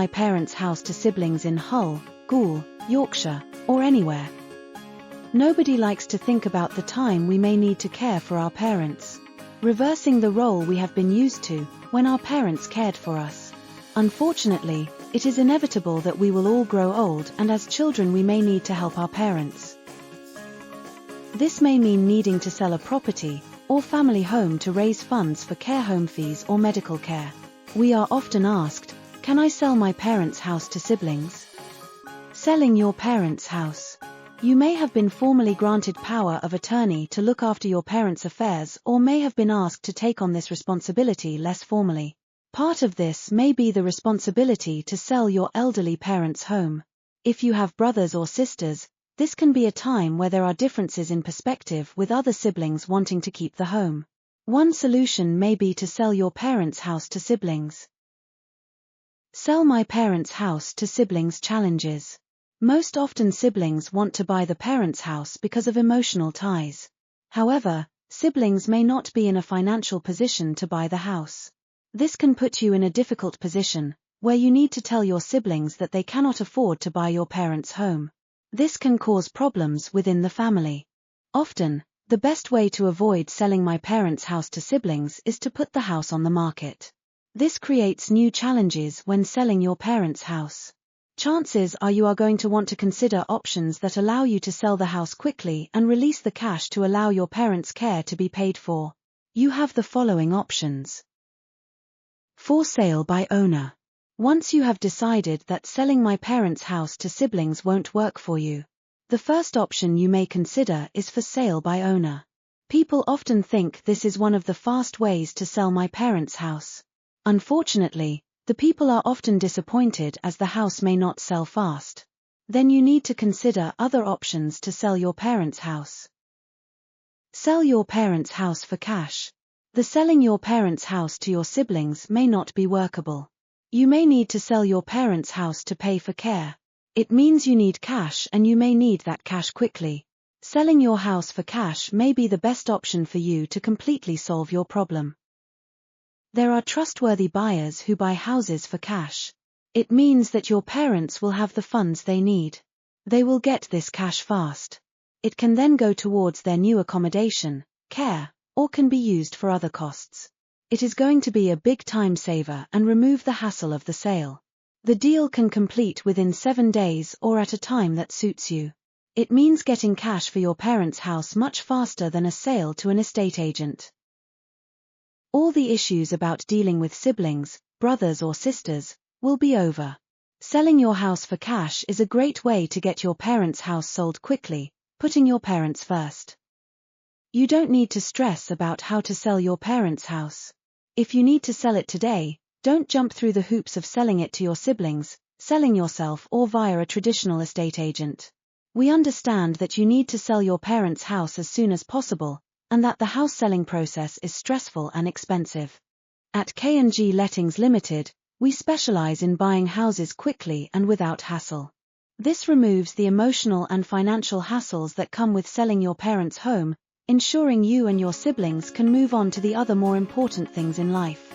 my parents' house to siblings in Hull, Goole, Yorkshire, or anywhere. Nobody likes to think about the time we may need to care for our parents, reversing the role we have been used to when our parents cared for us. Unfortunately, it is inevitable that we will all grow old, and as children we may need to help our parents. This may mean needing to sell a property or family home to raise funds for care home fees or medical care. We are often asked, can I sell my parents' house to siblings? Selling your parents' house. You may have been formally granted power of attorney to look after your parents' affairs, or may have been asked to take on this responsibility less formally. Part of this may be the responsibility to sell your elderly parents' home. If you have brothers or sisters, this can be a time where there are differences in perspective, with other siblings wanting to keep the home. One solution may be to sell your parents' house to siblings. Sell my parents' house to siblings challenges. Most often siblings want to buy the parents' house because of emotional ties. However, siblings may not be in a financial position to buy the house. This can put you in a difficult position, where you need to tell your siblings that they cannot afford to buy your parents' home. This can cause problems within the family. Often, the best way to avoid selling my parents' house to siblings is to put the house on the market. This creates new challenges when selling your parents' house. Chances are you are going to want to consider options that allow you to sell the house quickly and release the cash to allow your parents' care to be paid for. You have the following options. For sale by owner. Once you have decided that selling my parents' house to siblings won't work for you, the first option you may consider is for sale by owner. People often think this is one of the fast ways to sell my parents' house. Unfortunately, the people are often disappointed as the house may not sell fast. Then you need to consider other options to sell your parents' house. Sell your parents' house for cash. The selling your parents' house to your siblings may not be workable. You may need to sell your parents' house to pay for care. It means you need cash, and you may need that cash quickly. Selling your house for cash may be the best option for you to completely solve your problem. There are trustworthy buyers who buy houses for cash. It means that your parents will have the funds they need. They will get this cash fast. It can then go towards their new accommodation, care, or can be used for other costs. It is going to be a big time saver and remove the hassle of the sale. The deal can complete within 7 days or at a time that suits you. It means getting cash for your parents' house much faster than a sale to an estate agent. All the issues about dealing with siblings, brothers or sisters, will be over. Selling your house for cash is a great way to get your parents' house sold quickly, putting your parents first. You don't need to stress about how to sell your parents' house. If you need to sell it today, don't jump through the hoops of selling it to your siblings, selling yourself, or via a traditional estate agent. We understand that you need to sell your parents' house as soon as possible, and that the house selling process is stressful and expensive. At K&G Lettings Limited, we specialize in buying houses quickly and without hassle. This removes the emotional and financial hassles that come with selling your parents' home, ensuring you and your siblings can move on to the other more important things in life.